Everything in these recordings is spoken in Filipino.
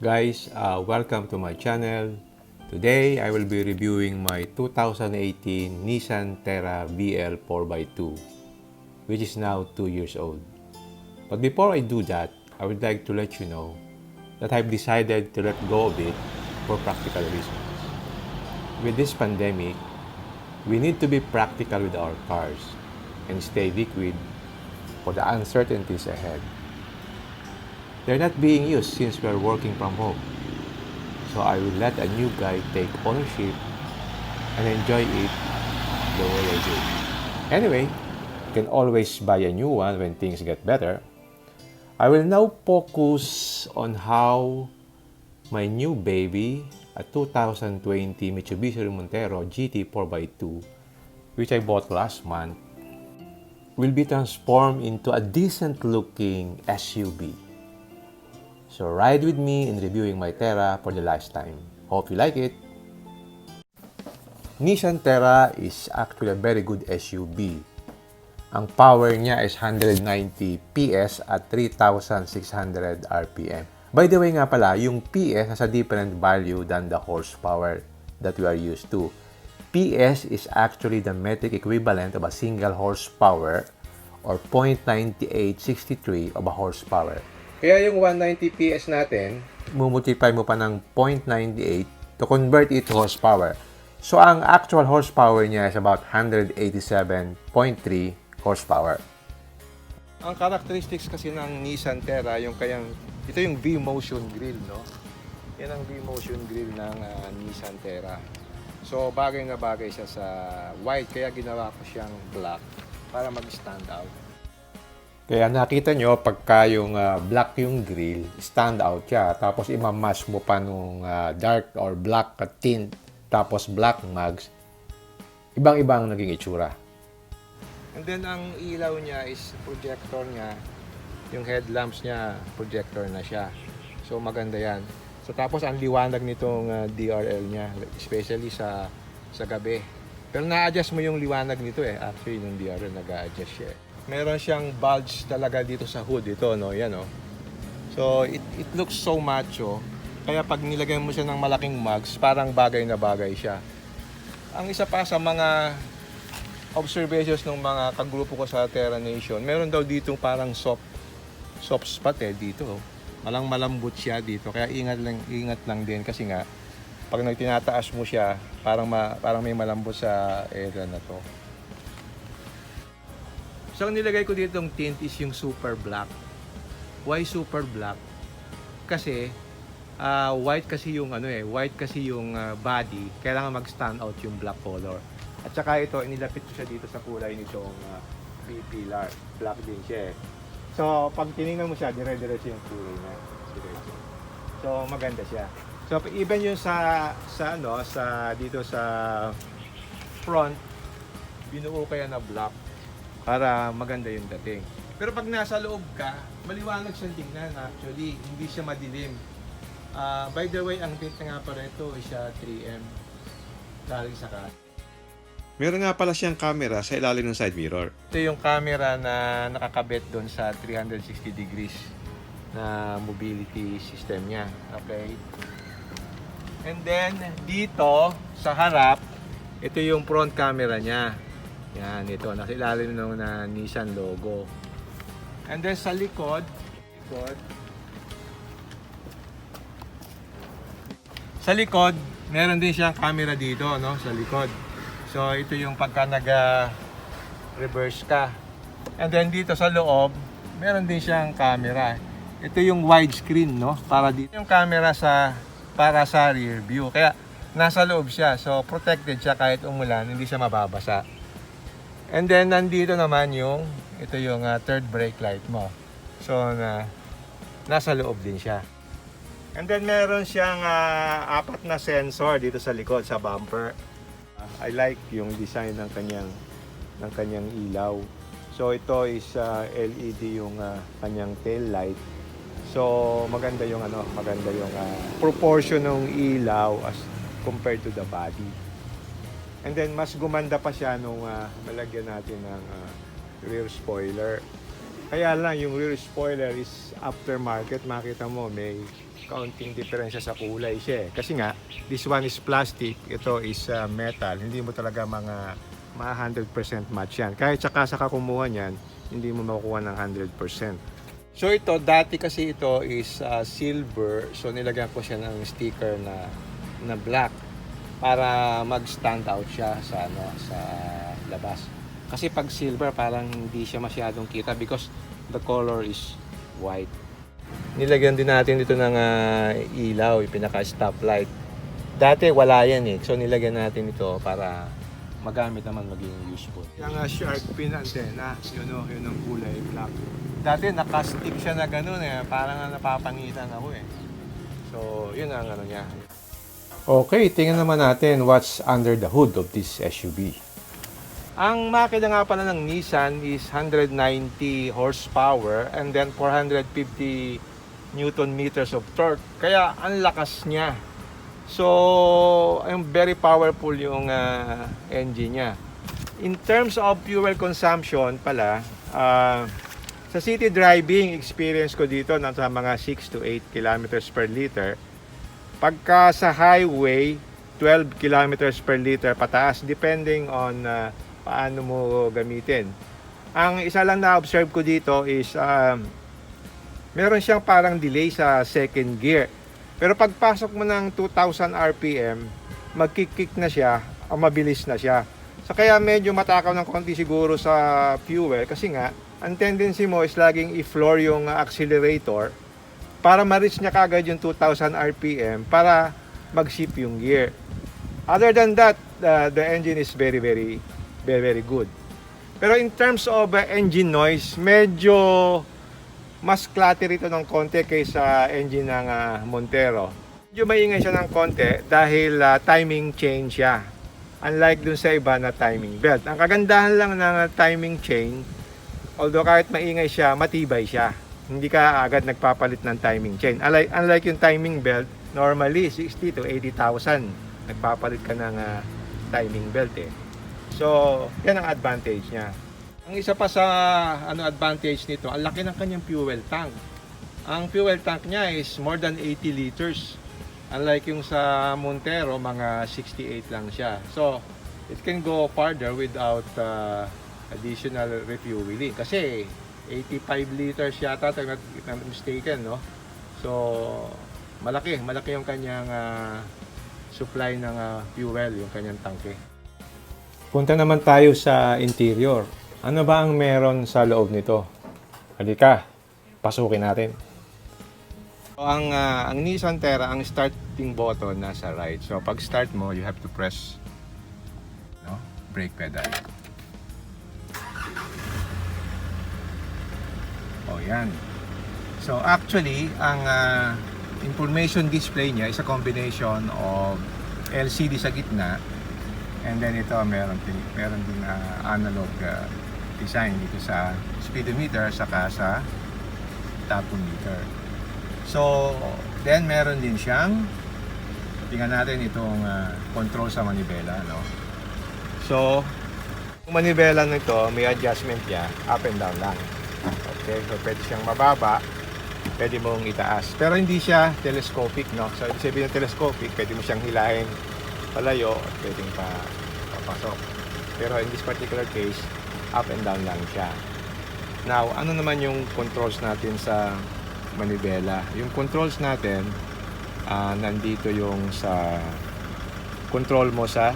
Welcome to my channel. Today, I will be reviewing my 2018 Nissan Terra VL 4x2, which is now 2 years old. But before I do that, I would like to let you know that I've decided to let go of it for practical reasons. With this pandemic, we need to be practical with our cars and stay liquid for the uncertainties ahead. They're not being used since we're working from home. So I will let a new guy take ownership and enjoy it the way I do. Anyway, you can always buy a new one when things get better. I will now focus on how my new baby, a 2020 Mitsubishi Montero GT 4x2, which I bought last month, will be transformed into a decent looking SUV. So ride with me in reviewing my Terra for the last time. Hope you like it. Nissan Terra is actually a very good SUV. Ang power niya is 190 PS at 3,600 RPM. By the way nga pala, yung PS has a different value than the horsepower that we are used to. PS is actually the metric equivalent of a single horsepower or 0.9863 of a horsepower. Kaya yung 190 PS natin, mumultiply mo pa ng 0.98 to convert it to horsepower. So, ang actual horsepower niya is about 187.3 horsepower. Ang characteristics kasi ng Nissan Terra, ito yung V-Motion grill, no? Yan ang V-Motion grill ng Nissan Terra. So, bagay na bagay siya sa white, kaya ginawa ko siyang black para mag-stand out. Kaya nakita nyo, pagka yung black yung grill, stand out siya. Tapos imamash mo pa nung dark or black tint, tapos black mags, ibang-ibang naging itsura. And then ang ilaw niya is projector niya. Yung headlamps niya, projector na siya. So maganda yan. So tapos ang liwanag nitong DRL niya, especially sa gabi. Pero na-adjust mo yung liwanag nito eh. Actually, yung DRL nag-a-adjust siya. Meron siyang bulge talaga dito sa hood. Ito, no? Yan, no? So, it looks so macho. Kaya pag nilagay mo siya ng malaking mugs, parang bagay na bagay siya. Ang isa pa sa mga observations ng mga kagrupo ko sa Terra Nation, meron daw dito parang soft spot dito. Malambot siya dito. Kaya ingat lang din kasi nga, pag tinataas mo siya, parang may malambot sa area na to. So, ang nilagay ko dito ng tint is yung super black. Why super black? Kasi, white kasi yung body, kailangan mag-stand out yung black color. At saka ito, inilapit ko siya dito sa kulay nitong pillar. Black din siya eh. So, pag tinignan mo siya, dire-diretso yung kulay na. Diretso. So, maganda siya. So, even yung dito sa front, binuo kaya na black para maganda yung dating. Pero pag nasa loob ka, maliwanag siyang tingnan actually, hindi siya madilim. By the way, ang tint nga pala ito is 3M galing sa car. Meron nga pala siyang camera sa ilalim ng side mirror. Ito yung camera na nakakabit doon sa 360 degrees na mobility system niya. Okay? And then, dito sa harap, ito yung front camera niya. Yan, ito. Nasa ilalim ng Nissan logo. And then sa likod, meron din siyang camera dito, no? Sa likod. So, ito yung pagka nag-reverse ka. And then dito sa loob, meron din siyang camera. Ito yung widescreen, no? Para dito yung camera para sa rear view. Kaya nasa loob siya. So, protected siya kahit umulan, hindi siya mababasa. And then nandito naman ito yung third brake light mo. So, nasa loob din siya. And then meron siyang 4 na sensor dito sa likod, sa bumper. I like yung design ng kanyang ilaw. So ito is LED yung kanyang tail light. So maganda yung proportion ng ilaw as compared to the body. And then mas gumanda pa siya nung malagyan natin ng rear spoiler. Kaya lang yung rear spoiler is aftermarket. Makita mo may kaunting diferensya sa kulay siya kasi nga this one is plastic, ito is metal. Hindi mo talaga mga 100% match yan. Kahit sa kasa ka kumuha niyan, hindi mo makukuha ng 100%. So ito, dati kasi ito is silver, so nilagyan ko siya ng sticker na black para mag-stand out siya sa labas. Kasi pag silver parang hindi siya masyadong kita because the color is white. Nilagyan din natin dito ng ilaw, yung pinaka-stoplight. Dati wala yan so nilagyan natin ito para magamit naman, maging useful. Yung shark fin antenna, yun ang kulay black. Dati naka-stick siya na gano'n parang napapangitan ako So, yun ang ano niya. Okay, tingnan naman natin what's under the hood of this SUV. Ang makina nga pala ng Nissan is 190 horsepower and then 450 Newton meters of torque. Kaya ang lakas niya. So, very powerful yung engine niya. In terms of fuel consumption pala, sa city driving experience ko dito nasa mga 6 to 8 kilometers per liter. Pagka sa highway, 12 kilometers per liter pataas depending on paano mo gamitin. Ang isa lang na-observe ko dito is meron siyang parang delay sa second gear. Pero pagpasok mo ng 2,000 RPM, magkik-kick na siya, mabilis na siya. So kaya medyo matakaw ng konti siguro sa fuel kasi nga, ang tendency mo is laging i-floor yung accelerator para ma-reach niya kagad yung 2,000 RPM para mag-shift yung gear. Other than that, the engine is very good. Pero in terms of engine noise, medyo mas cluttery ito ng konti kaysa engine ng Montero. Medyo maingay siya ng konti dahil timing chain siya. Unlike dun sa iba na timing belt. Ang kagandahan lang ng timing chain, although kahit maingay siya, matibay siya. Hindi ka agad nagpapalit ng timing chain. Unlike yung timing belt, normally 60 to 80,000 nagpapalit ka ng timing belt So, yan ang advantage niya. Ang isa pa sa advantage nito, ang laki ng kanyang fuel tank. Ang fuel tank niya is more than 80 liters. Unlike yung sa Montero, mga 68 lang siya. So, it can go farther without additional refueling. Kasi 85 liters yata, if I'm not mistaken, no? So, malaki yung kanyang supply ng fuel, yung kanyang tangke. Punta naman tayo sa interior. Ano ba ang meron sa loob nito? Halika, pasukin natin. So, ang Nissan Terra, ang starting button nasa right. So pag start mo, you have to press brake pedal. Yan. So actually, ang information display niya is a combination of LCD sa gitna and then ito meron din analog design dito sa speedometer saka sa tachometer. So, then meron din siyang tingnan natin itong control sa manibela, no? So, yung manibela nito, may adjustment niya, up and down lang. Okay, so pwede siyang mababa, pwede mong itaas. Pero hindi siya telescopic, no? So, ibig sabihin ng telescopic, pwede mo siyang hilahin palayo at pwedeng papasok. Pero in this particular case, up and down lang siya. Now, ano naman yung controls natin sa manibela? Yung controls natin, nandito yung sa control mo sa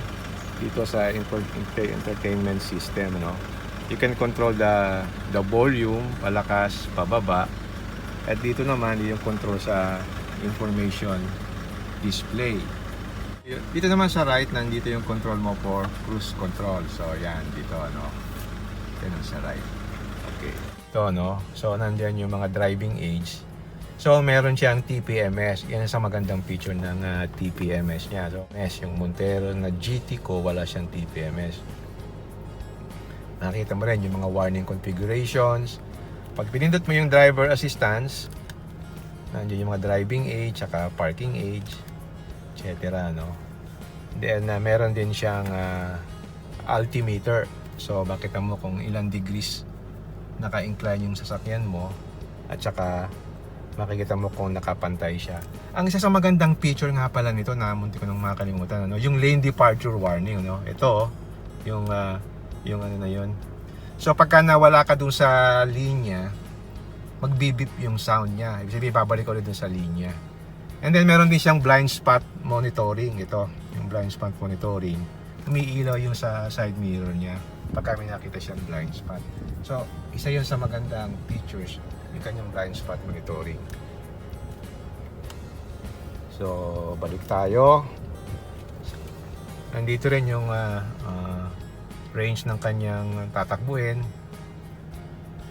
dito sa entertainment system, no? You can control the volume, palakas, pababa. At dito naman yung control sa information display. Dito naman sa right, nandito yung control mo for cruise control. So, yan, dito, no? Yan sa right. Okay. Ito, no? So, nandiyan yung mga driving age. So, meron siyang TPMS. Yan ang magandang feature ng TPMS niya. So, yung Montero na GT ko, wala siyang TPMS. Nakita mo rin yung mga warning configurations. Pag pinindot mo yung driver assistance, nandiyan yung mga driving age, saka parking age, etc. No? Then, meron din siyang altimeter. So, makita mo kung ilang degrees naka-incline yung sasakyan mo at saka makikita mo kung nakapantay siya. Ang isa sa magandang feature nga pala nito na munti ko nang makalimutan, ano, yung lane departure warning, no? Ito, yung ano na yun. So pagka nawala ka dun sa linya, magbibip yung sound niya. Ibig sabihin, babalik ulit dun sa linya. And then meron din siyang blind spot monitoring. Ito, yung blind spot monitoring. Umiilaw yung sa side mirror niya pagka may nakita siyang blind spot. So, isa yun sa magandang features, yung kanyang blind spot monitoring. So, balik tayo. Nandito rin yung range ng kanyang tatakbuhin.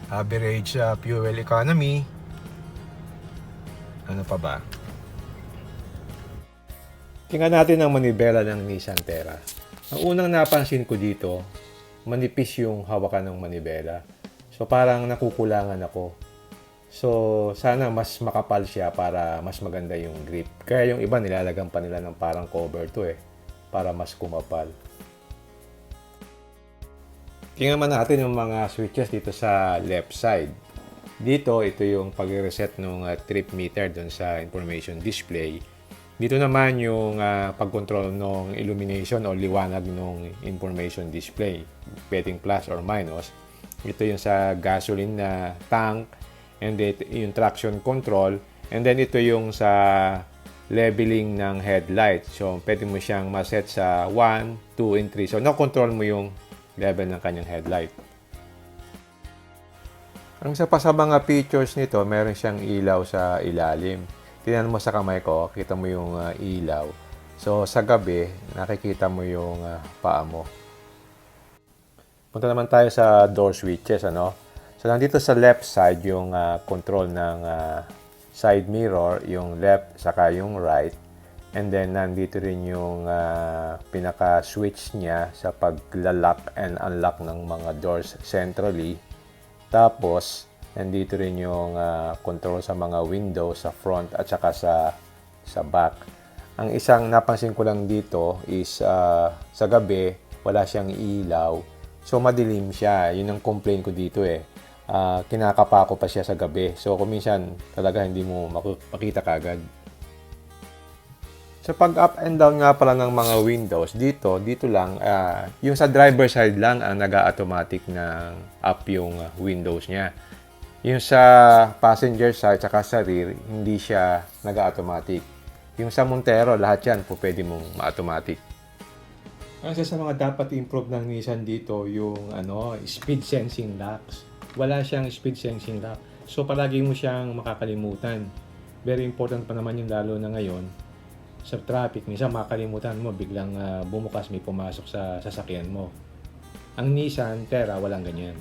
Average fuel economy. Ano pa ba? Tingnan natin ang manibela ng Nissan Terra. Ang unang napansin ko dito, manipis yung hawakan ng manibela. So parang nakukulangan ako. So sana mas makapal siya para mas maganda yung grip. Kaya yung iba nilalagyan pa nila ng parang cover to para mas kumapal. Tingnan man natin yung mga switches dito sa left side. Dito, ito yung pag-reset ng trip meter dun sa information display. Dito naman yung pag-control ng illumination o liwanag ng information display. Pwedeng plus or minus. Ito yung sa gasoline na tank. And then yung traction control. And then ito yung sa leveling ng headlight. So, pwede mo siyang maset sa 1, 2, and 3. So, na-control mo yung level ng kanyang headlight. Ang isa pa sa mga features nito, meron siyang ilaw sa ilalim. Tingnan mo sa kamay ko, kita mo yung ilaw. So, sa gabi, nakikita mo yung paa mo. Punta naman tayo sa door switches, ano? So, nandito sa left side yung control ng side mirror, yung left saka yung right. And then, nandito rin yung pinaka-switch niya sa pagla-lock and unlock ng mga doors centrally. Tapos, nandito rin yung control sa mga windows sa front at saka sa back. Ang isang napansin ko lang dito is sa gabi, wala siyang ilaw. So, madilim siya. Yun ang complaint ko dito kinakapa ko pa siya sa gabi. So, kung minsan talaga hindi mo makita kagad. Sa pag-up and down nga pala ng mga windows, dito lang, yung sa driver side lang ang nag-automatic ng up yung windows niya. Yung sa passenger side saka sa rear, hindi siya nag-automatic. Yung sa Montero, lahat yan po pwede mong ma-automatic. Kasi sa mga dapat improve ng Nissan dito, yung speed sensing locks. Wala siyang speed sensing lock. So palagi mo siyang makakalimutan. Very important pa naman yung lalo na ngayon sa traffic. Minsan makakalimutan mo, biglang bumukas, may pumasok sa sasakyan mo. Ang Nissan Terra, walang ganyan.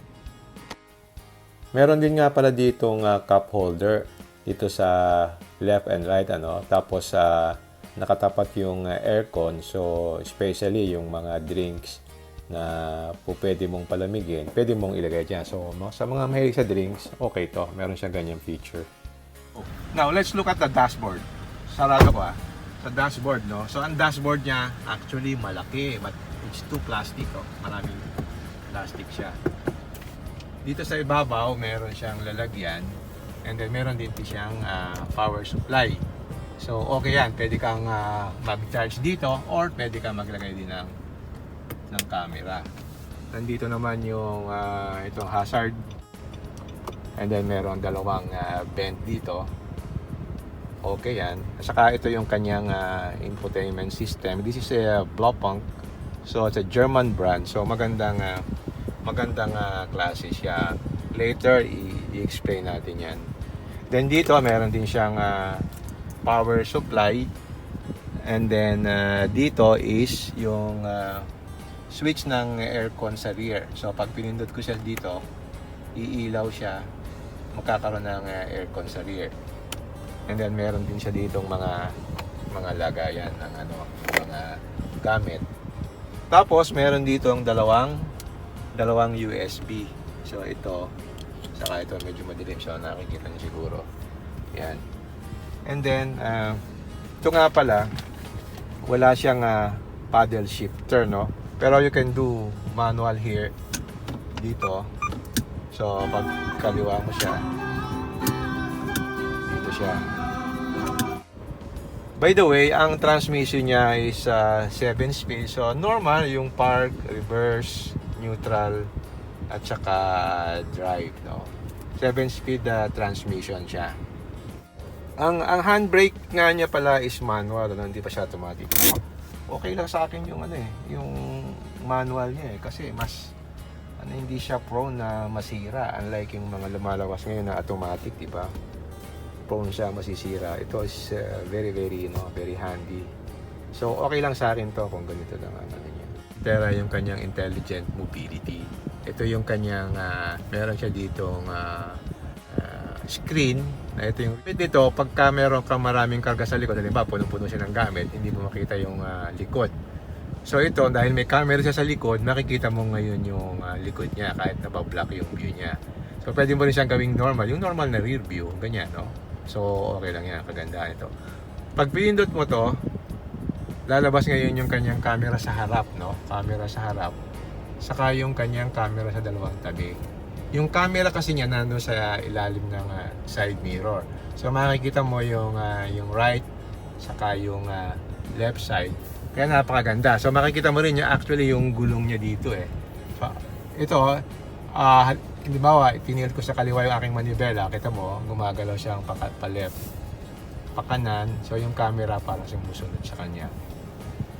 Meron din nga pala ditong cup holder dito sa left and right, Tapos nakatapat yung aircon. So especially yung mga drinks na po pwede mong palamigin, pwede mong ilagay dyan. So sa mga mahilig sa drinks, okay to. Meron siyang ganyang feature. Now let's look at the dashboard. Sarado ko sa dashboard, no? So ang dashboard niya actually malaki, but it's too plastic, Maraming plastic siya. Dito sa ibabaw, meron siyang lalagyan. And then meron din siyang power supply. So okay yan, pwede kang mag-charge dito or pwede kang maglagay din ng camera. Nandito naman yung itong hazard. And then meron dalawang vent dito. Okay yan. Saka ito yung kanyang infotainment system. This is a Blaupunkt. So it's a German brand. So magandang klase siya. Later i-explain natin yan. Then dito meron din siyang power supply. And then dito is yung switch ng aircon sa rear. So pag pinindot ko siya dito, iilaw siya, magkakaroon ng aircon sa rear. And then meron din siya ditong mga lagayan ng mga gamit. Tapos meron ditong dalawang USB. So ito, saka ito medyo madilim siya, nakikita niyo siguro. Yan. And then ito nga pala, wala siyang paddle shifter, Pero you can do manual here dito. So pag kaliwa mo siya, dito siya. By the way, ang transmission niya is 7-speed. So normal yung park, reverse, neutral, at saka drive, no? 7-speed transmission siya. Ang handbrake nga niya pala is manual, no? Hindi pa siya automatic. Okay lang sa akin yung yung manual niya kasi mas hindi siya prone na masira, unlike yung mga lumalawas ngayon na automatic, di ba? Prone siya masisira. Ito is very very handy. So okay lang sa akin to kung ganito lang ang niya. Pero yung kanyang intelligent mobility. Ito yung kanyang meron siya ditong screen. Ito yung dito pagka meron kang maraming karga sa likod, halimbawa punong-puno siya ng gamit, hindi mo makita yung likod. So ito, dahil may camera siya sa likod, makikita mo ngayon yung likod niya kahit nabablock yung view niya. So pwede mo rin siyang gawing normal, yung normal na rear view, ganyan, no? So okay lang yan, kagandaan ito. Pag pinindot mo to, lalabas ngayon yung kanyang camera sa harap, no? Camera sa harap. Saka yung kanyang camera sa dalawang tabi. Yung camera kasi niya nandun sa ilalim ng side mirror. So makikita mo yung right, saka yung left side. Kaya napakaganda. So makikita mo rin niya actually yung gulong niya dito eh. So, ito, halimbawa, tinilt ko sa kaliwa yung aking manibela. Kita mo, gumagalaw siyang pa-left, pa-kanan. So yung camera para sumusunod sa kanya.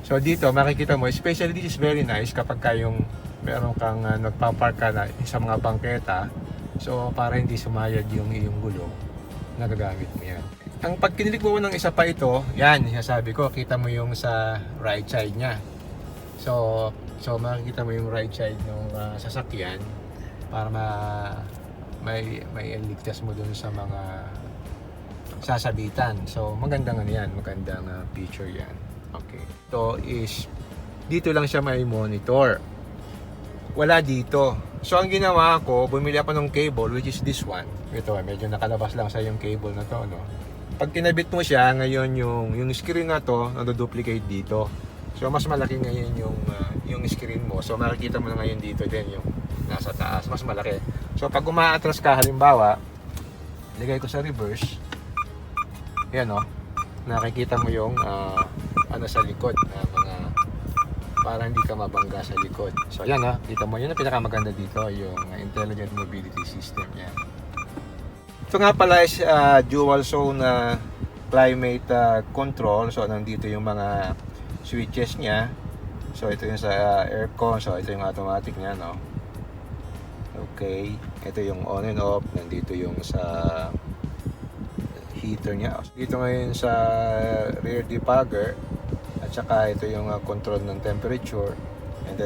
So dito, makikita mo, especially this is very nice kapag yung meron kang nagpa-park ka na sa mga bangketa. So para hindi sumayad yung iyong gulong, nagagamit mo yan. Ang pag kinilig mo ng isa pa ito, yan, sabi ko, kita mo yung sa right side niya. So makikita mo yung right side ng sasakyan para may ligtas mo dun sa mga sasabitan. So magandang yan, magandang feature yan. Okay. Ito is, dito lang siya may monitor. Wala dito. So ang ginawa ko, bumili ako ng cable, which is this one. Ito, medyo nakalabas lang sa yung cable na to, no? Pag kinabit mo siya, ngayon yung screen na to, nado-duplicate dito. So mas malaki ngayon yung screen mo. So makikita mo na ngayon dito din yung nasa taas, mas malaki. So pag umaatras ka, halimbawa, ligay ko sa reverse. Yan, no? Nakikita mo yung sa likod na mga para hindi ka mabangga sa likod. So yan, kita mo, yun ang pinakamaganda dito, yung intelligent mobility system niya. Ito nga pala is dual zone climate control. So nandito yung mga switches niya. So ito yung sa aircon. So ito yung automatic niya, no? Okay. Ito yung on and off. Nandito yung sa heater niya. Dito ngayon sa rear defogger. At saka ito yung control ng temperature. And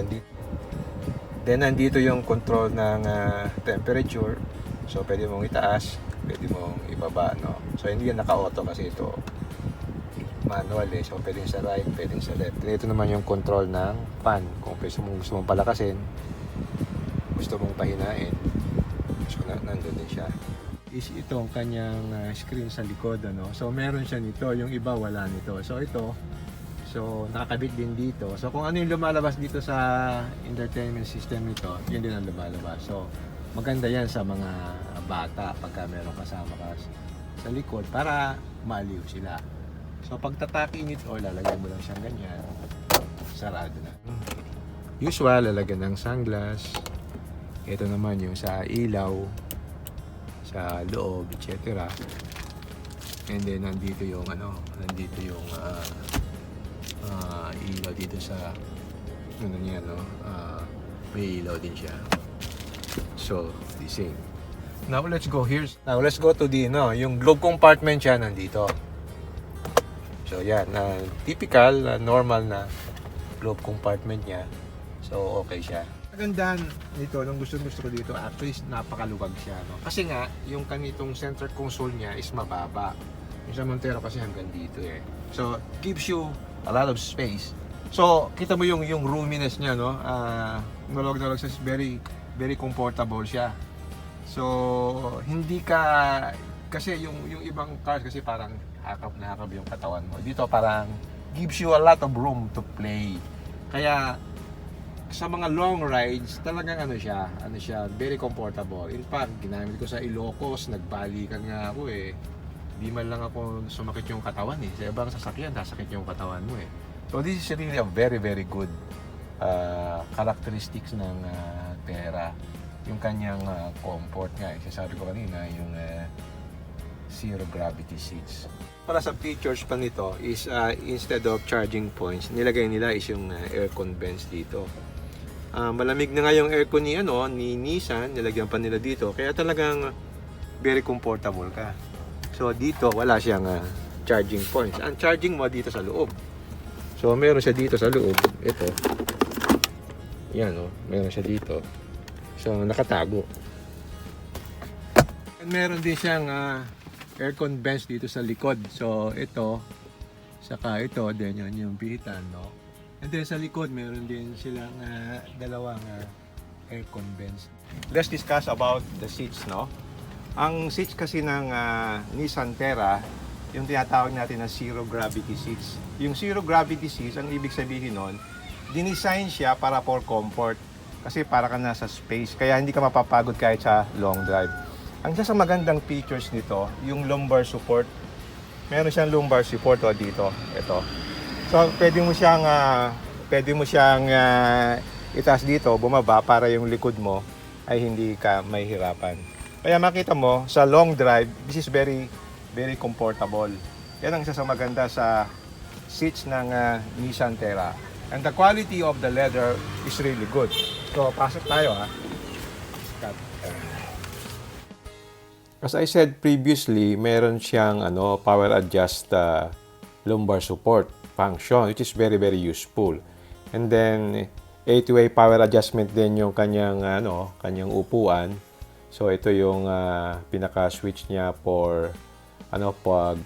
then nandito yung control ng temperature. So pwede mong itaas, pwede mong ibaba, no? So hindi yan naka-auto kasi ito manual eh. So pwedeng sa right, pwedeng sa left. And ito naman yung control ng fan. Kung gusto mong palakasin, gusto mong pahinain, so nandun din siya. Is itong kanyang screen sa likod, ano? So meron siya nito, yung iba wala nito. So ito, so nakakabit din dito. So kung ano yung lumalabas dito sa entertainment system nito, yun din ang lumalabas. So maganda yan sa mga bata pagka meron kasama ka sa likod para maaliw sila. So pagtataki nito, lalagyan mo lang siyang ganyan, sarado na. Usual, lalagyan ng sunglass. Ito naman yung sa ilaw, sa loob, etc. And then nandito yung ilaw dito sa niya, no? May ilaw din siya. So, the same. Now let's go here. Now let's go to the yung glove compartment siya nandito. So yan, typical normal na glove compartment niya. So okay siya. Kagandahan nito, nung gusto ko dito, actually napakaluwag siya, no? Kasi nga yung kanitong center console niya is mababa. Yung sa Montero kasi hanggang dito eh. So gives you a lot of space. So kita mo yung roominess niya, no? Nalog siya, very comfortable siya. So hindi ka, kasi yung ibang cars kasi parang hakap yung katawan mo. Dito parang gives you a lot of room to play. Kaya sa mga long rides, talagang siya, very comfortable. In fact, ginamit ko sa Ilocos, nagbalikan nga ako eh. Di man lang ako sumakit yung katawan eh. Sa ibang sasakyan, sasakit yung katawan mo eh. So this is really a very, very good characteristics ng Terra. Yung kanyang comfort nga. Sabi ko kanina, yung zero gravity seats. Para sa features pa nito is instead of charging points, nilagay nila is yung aircon vents dito. Malamig na nga yung aircon ni Nissan, nilagyan pa nila dito. Kaya talagang very comfortable ka. So dito wala siyang charging points. Ang charging mo dito sa loob. So meron siya dito sa loob. Ito. Yan meron siya dito. So nakatago. And meron din siyang aircon vents dito sa likod. So ito, saka ito, then yun yung bihitan, no? And then sa likod, meron din silang dalawang aircon vents. Let's discuss about the seats, no? Ang seats kasi ng Nissan Terra, yung tinatawag natin na zero gravity seats. Yung zero gravity seats, ang ibig sabihin nun, dinisign siya para for comfort. Kasi para ka nasa space, kaya hindi ka mapapagod kahit sa long drive. Ang isa sa magandang features nito, yung lumbar support. Meron siyang lumbar support dito. Ito. So, pwede mo siyang itaas dito, bumaba para yung likod mo ay hindi ka mahihirapan. Kaya makita mo, sa long drive, this is very, very comfortable. Yan ang isa sa maganda sa seats ng Nissan Terra. And the quality of the leather is really good. So, pasok tayo As I said previously, meron siyang power adjust lumbar support function, which is very, very useful. And then 8-way power adjustment din yung kanyang kanyang upuan. So ito yung pinaka-switch niya for pag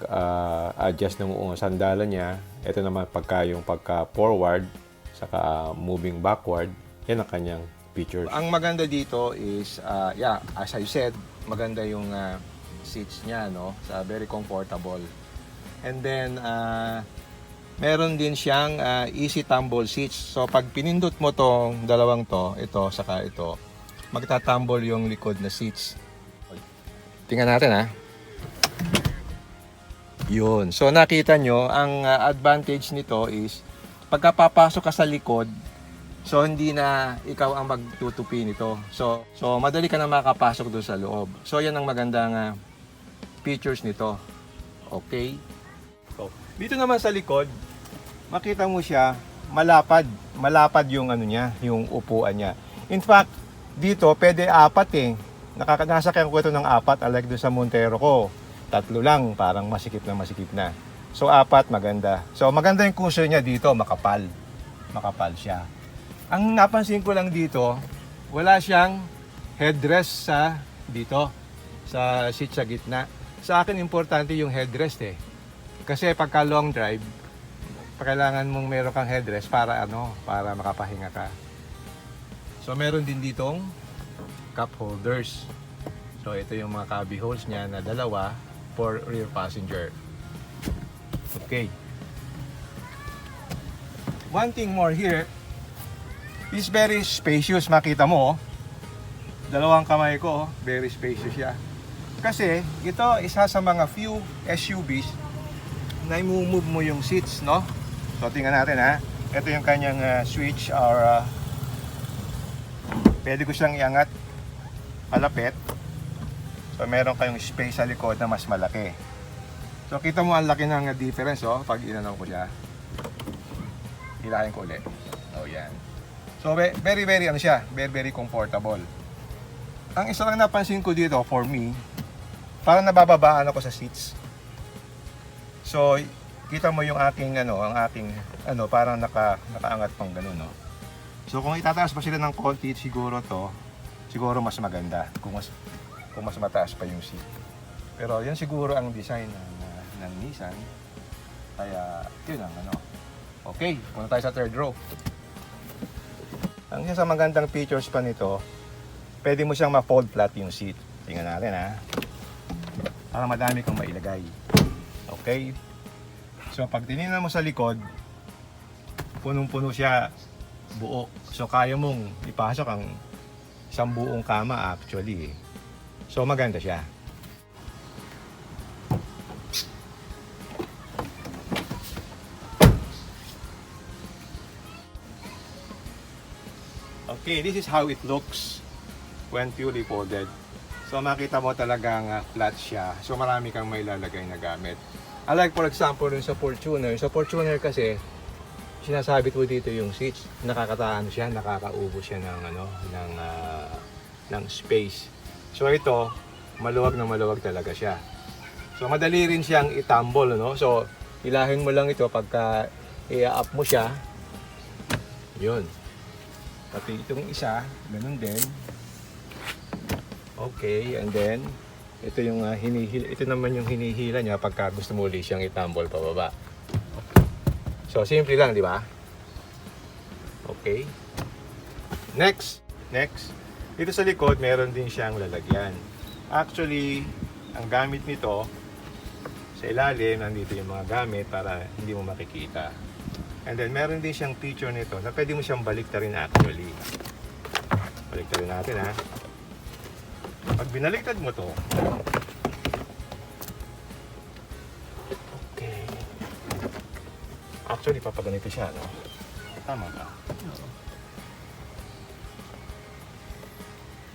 adjust ng sandalan niya. Ito naman pagka forward saka moving backward. Yan ang kanyang feature. Ang maganda dito is as I said, maganda yung seats niya, sa very comfortable. And then meron din siyang easy tumble seats. So pag pinindot mo tong dalawang ito saka ito, magtatumble yung likod na seats. Tingnan natin Yun. So nakita nyo, ang advantage nito is pagkapapasok ka sa likod, so hindi na ikaw ang magtutupi nito. So madali ka na makapasok doon sa loob. So yan ang magandang features nito. Okay? So, dito naman sa likod, makita mo siya, malapad yung yung upuan niya. In fact, dito pwede 4 Nasakyan ko ito ng 4, unlike doon sa Montero ko. 3 lang, parang masikip na. So 4, maganda. So maganda yung cushion niya dito, makapal siya. Ang napansin ko lang dito, wala siyang headrest dito sa seat sa gitna. Sa akin importante yung headrest Kasi pagka long drive, kailangan mong meron kang headrest para para makapahinga ka. So meron din ditong cup holders. So ito yung mga cubby holes niya na dalawa for rear passenger. Okay. One thing more here, is very spacious. Makita mo, dalawang kamay ko, very spacious siya. Kasi ito isa sa mga few SUVs na i-move mo yung seats, no? So tingnan natin Ito yung kanyang switch or pwede ko siyang iangat palapit. So meron kayong space sa likod na mas malaki. So kita mo ang laki ng difference pag inanaw ko siya. Hilahin ko ulit. Yan. So very very very comfortable. Ang isa lang napansin ko dito for me, parang nabababaan ako sa seats. So kita mo yung aking parang nakaangat pang ganun, no. So kung itataas pa sila ng konti, siguro mas maganda kung mas mataas pa yung seat. Pero yan siguro ang design ng Nissan. Kaya yun ang Okay, punta tayo sa third row. Ang isa sa magandang features pa nito, pwede mo siyang ma-fold flat yung seat. Tingnan natin para madami kang mailagay. Okay. So pag tinignan mo sa likod, punong-puno siya buo. So kaya mong ipasok ang isang buong kama actually. So maganda siya. Okay, this is how it looks when fully folded. So makita mo talagang flat siya. So marami kang may lalagay na gamit. Unlike for example dun sa Fortuner. Sa Fortuner kasi sinasabit mo dito yung seats. Nakakataan siya, nakakaubo siya ng space. So ito, maluwag na maluwag talaga siya. So madali rin siyang itambol, no? So ilahin mo lang ito pagka i-up mo siya. Yun. Pati itong isa, ganun din. Okay, and then ito yung ito naman yung hinihila niya pagka gusto mo ulit siyang itambol pababa. So simple lang, di ba? Okay. Next. Dito sa likod, meron din siyang lalagyan. Actually, ang gamit nito sa ilalim, nandito yung mga gamit para hindi mo makikita. And then meron din siyang feature nito na pwede mo siyang baliktarin actually. Baliktarin natin ha. Pag binaliktad mo to, okay. Actually, papaganito siya, no? Tama ba?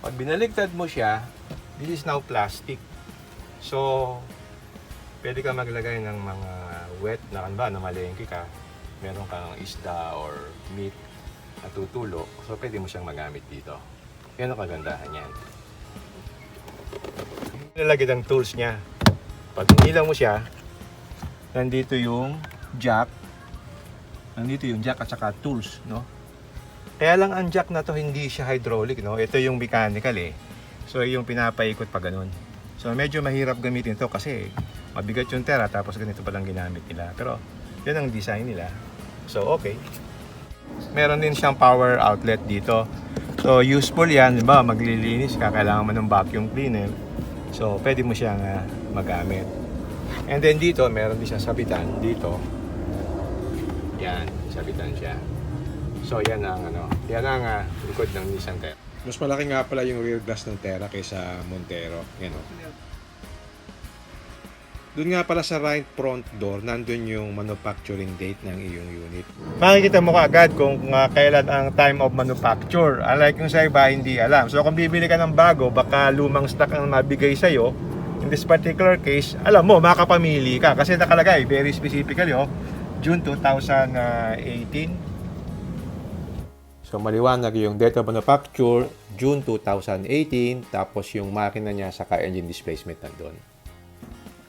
Pag binaliktad mo siya, this is now plastic. So, pwede ka maglagay ng mga wet na kanba na malengke ka. Meron kang isda or meat na tutulo, so pwede mo siyang magamit dito. Yan ang kagandahan yan. Nilalagay ang tools niya. Pag hinilaw mo siya, nandito yung jack. Nandito yung jack at saka tools, no? Kaya lang ang jack na to hindi siya hydraulic, no? Ito yung mechanical eh. So yung pinapaikot pa ganun. So medyo mahirap gamitin to kasi mabigat yung tera tapos ganito pa lang ginamit nila. Pero yun ang design nila. So, okay. Meron din siyang power outlet dito. So, useful yan. Diba, maglilinis ka, kailangan mo ng vacuum cleaner. So, pwede mo siyang magamit. And then dito, meron din siyang sabitan. Dito. Yan, sabitan siya. So, yan ang likod ng Nissan Terra. Mas malaki nga pala yung rear glass ng Terra kaysa Montero. Yan o. Doon nga pala sa right front door, nandun yung manufacturing date ng iyong unit. Makikita mo kaagad kung kailan ang time of manufacture. Unlike yung sa iba, hindi alam. So kung bibili ka ng bago, baka lumang stock ang mabigay sa'yo. In this particular case, alam mo, makapamili ka. Kasi nakalagay, very specifically, June 2018. So maliwanag yung date of manufacture, June 2018. Tapos yung makina niya, saka engine displacement nandun.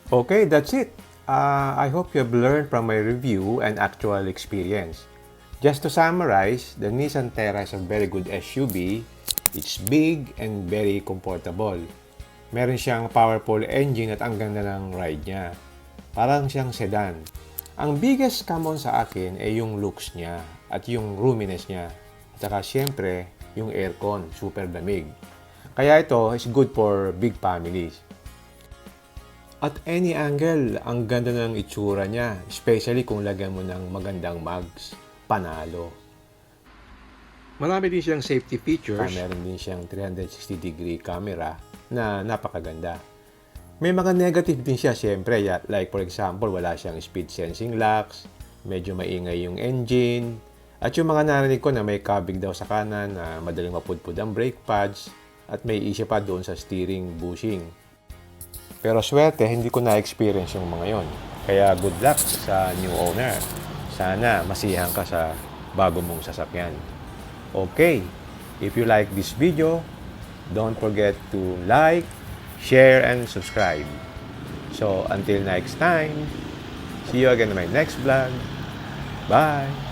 Okay, that's it. I hope you have learned from my review and actual experience. Just to summarize, the Nissan Terra is a very good SUV. It's big and very comfortable. Meron siyang powerful engine at ang ganda ng ride niya. Parang siyang sedan. Ang biggest common sa akin ay yung looks niya at yung roominess niya. At saka syempre, yung aircon, super lamig. Kaya ito is good for big families. At any angle, ang ganda ng itsura niya, especially kung lagyan mo ng magandang mags, panalo. Marami din siyang safety features. Meron din siyang 360-degree camera na napakaganda. May mga negative din siya, syempre. Like for example, wala siyang speed sensing locks, medyo maingay yung engine, at yung mga narinig ko na may kabig daw sa kanan na madaling mapudpud ang brake pads, at may issue pa doon sa steering bushing. Pero swerte, hindi ko na-experience yung mga yon. Kaya good luck sa new owner. Sana masiyahan ka sa bago mong sasakyan. Okay, if you like this video, don't forget to like, share, and subscribe. So, until next time, see you again in my next vlog. Bye!